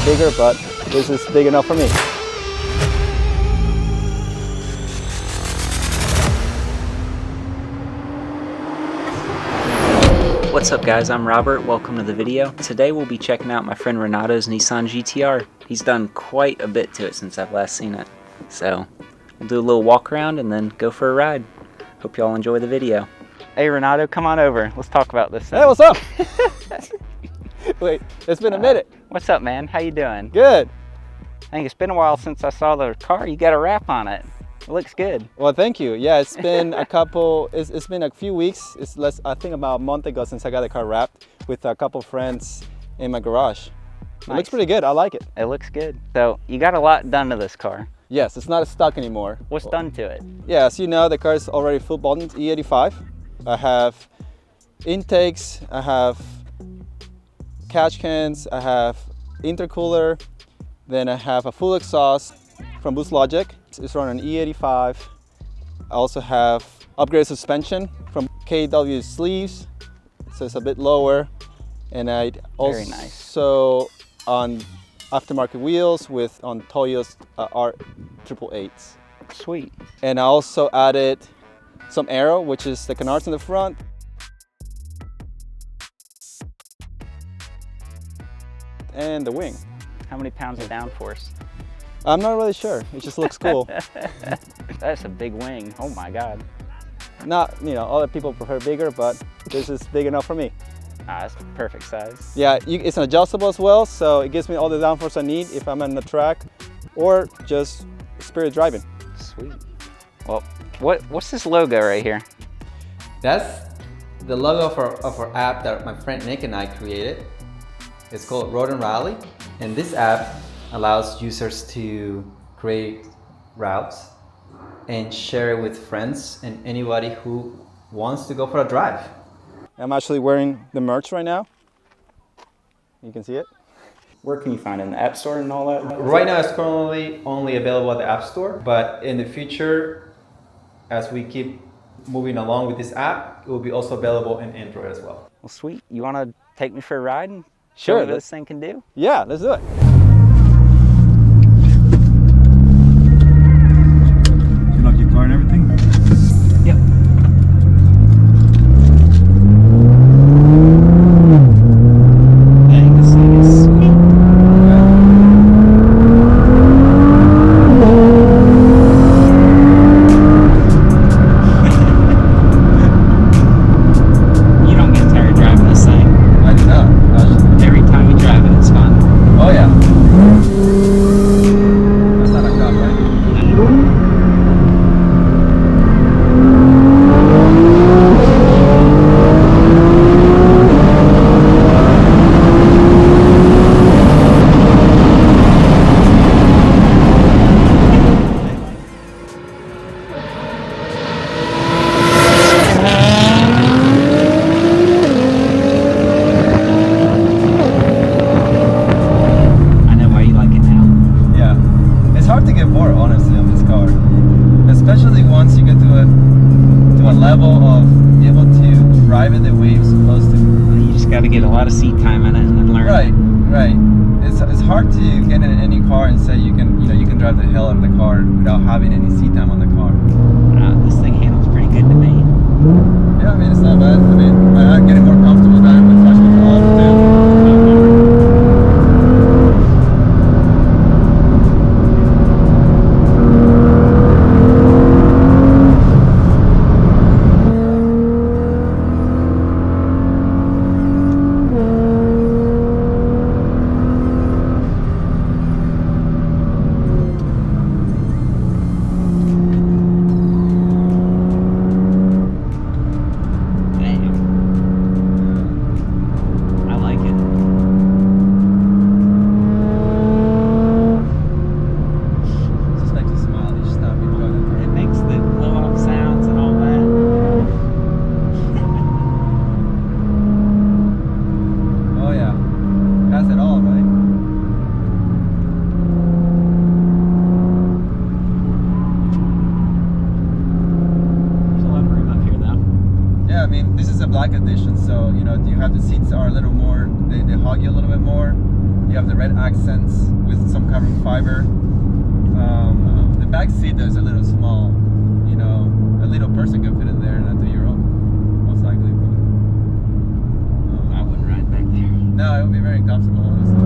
prefer bigger, but this is big enough for me. What's up guys, I'm Robert, welcome to the video. Today we'll be checking out my friend Renato's Nissan GTR. He's done quite a bit to it since I've last seen it. So, we'll do a little walk around and then go for a ride. Hope y'all enjoy the video. Hey Renato, come on over. Let's talk about this thing. Hey, what's up? Wait, it's been a minute. What's up man, how you doing? Good. I think it's been a while since I saw the car. You got a wrap on it. It looks good. Well, thank you. Yeah, it's been a couple, it's been a few weeks. It's less, I think about a month ago since I got the car wrapped with a couple friends in my garage. Nice. It looks pretty good. I like it. It looks good. So you got a lot done to this car. Yes, it's not stuck anymore. What's done to it? Yeah, as you know, the car is already full bottomed E85. I have intakes, I have catch cans, I have intercooler, then I have a full exhaust from Boost Logic. It's run on E85. I also have upgraded suspension from KW sleeves, so it's a bit lower. And I also on aftermarket wheels on Toyo's R888s. Sweet. And I also added some aero, which is the canards in the front. And the wing. How many pounds of downforce? I'm not really sure. It just looks cool. That's a big wing. Oh my God. Not, you know, other people prefer bigger, but this is big enough for me. Ah, that's the perfect size. Yeah, it's an adjustable as well, so it gives me all the downforce I need if I'm on the track or just spirit driving. Sweet. Well, what's this logo right here? That's the logo of our app that my friend Nick and I created. It's called Road and Rally, and this app allows users to create routes and share it with friends and anybody who wants to go for a drive. I'm actually wearing the merch right now. You can see it. Where can you find it? In the App Store and all that? Right now it's currently only available at the App Store, but in the future, as we keep moving along with this app, it will be also available in Android as well. Well, sweet. You want to take me for a ride and show me what this thing can do? Yeah, let's do it. You lock your car and everything? Yep. Dang, this thing is sweet. You don't get tired driving this thing. I do not. Every time you drive it, it's fun. Oh yeah. That's not a cop, right? I know why you like it now. Yeah, it's hard to get bored, honestly, on this car. Especially once you get to a level of able to drive it the way you're supposed to. You just got to get a lot of seat time in it and then learn. Right. It's hard to get in any car and say you can drive the hell out of the car without having any seat time on the car. This thing handles pretty good to me. Yeah, I mean, it's not bad. I mean, I'm getting more comfortable driving with traction control off too. Black edition, so you know you have the seats are a little more, they hug you a little bit more, You have the red accents with some carbon fiber. The back seat though is a little small. You know, a little person can fit in there, not 2-year-old, most likely. But, I wouldn't ride back there. no, it would be very comfortable, honestly.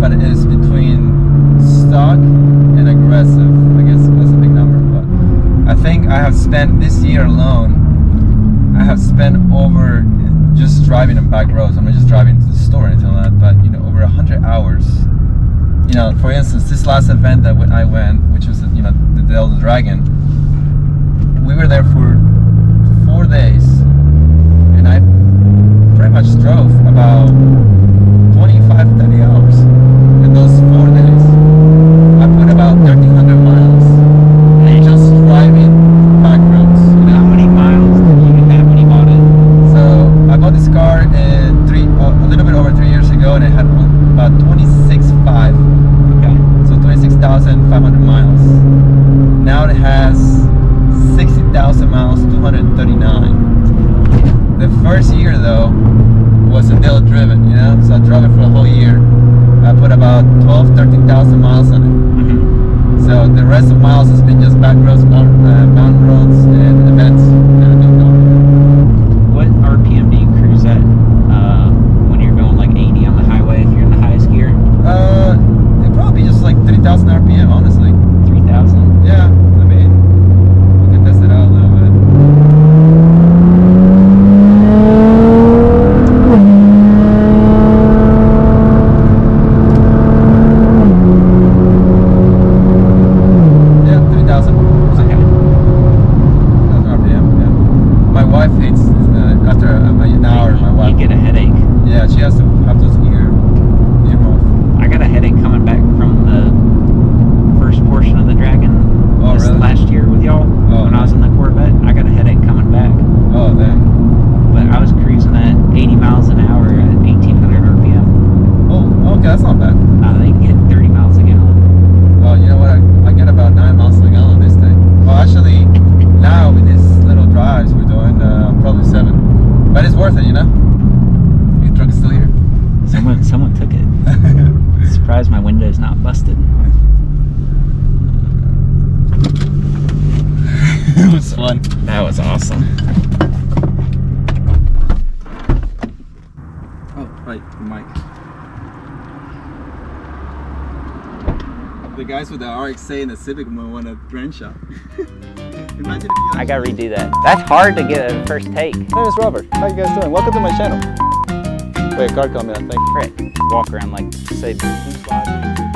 But it is between stock and aggressive. I guess that's a big number, but I think I have spent this year alone, I have spent over just driving on back roads. I'm not just driving to the store and anything like that, but you know, over 100 hours. You know, for instance, this last event that when I went, which was the Delta Dragon, we were there for 4 days, and I pretty much drove about 25-30 hours in those 4 days. I put about 1,300 miles just driving back roads. You know? How many miles did you have when you bought it? So I bought this car a little bit over 3 years ago, and it had about 26.5. Okay. So 26,500 miles. Now it has 60,000 miles, 239. The first year though was a Dale driven, you know, so I drove it for a whole year. I put about 13,000 miles on it. Mm-hmm. So the rest of miles has been just back roads, mountain roads, and events. What RPM do you cruise at when you're going like 80 on the highway if you're in the highest gear? It'd probably be just like 3,000 RPM, honestly. 3,000? Yeah, I mean, we can test it out a little bit. Someone took it. Surprised my window's not busted. It was fun. That was awesome. Oh, right, the mic. The guys with the RX-A and the Civic might want a brand shot. Imagine if you I gotta redo that. That's hard to get a first take. My name is Robert. How you guys doing? Welcome to my channel. Wait, a car coming, I think. Frick. Walk around like, say, who's watching?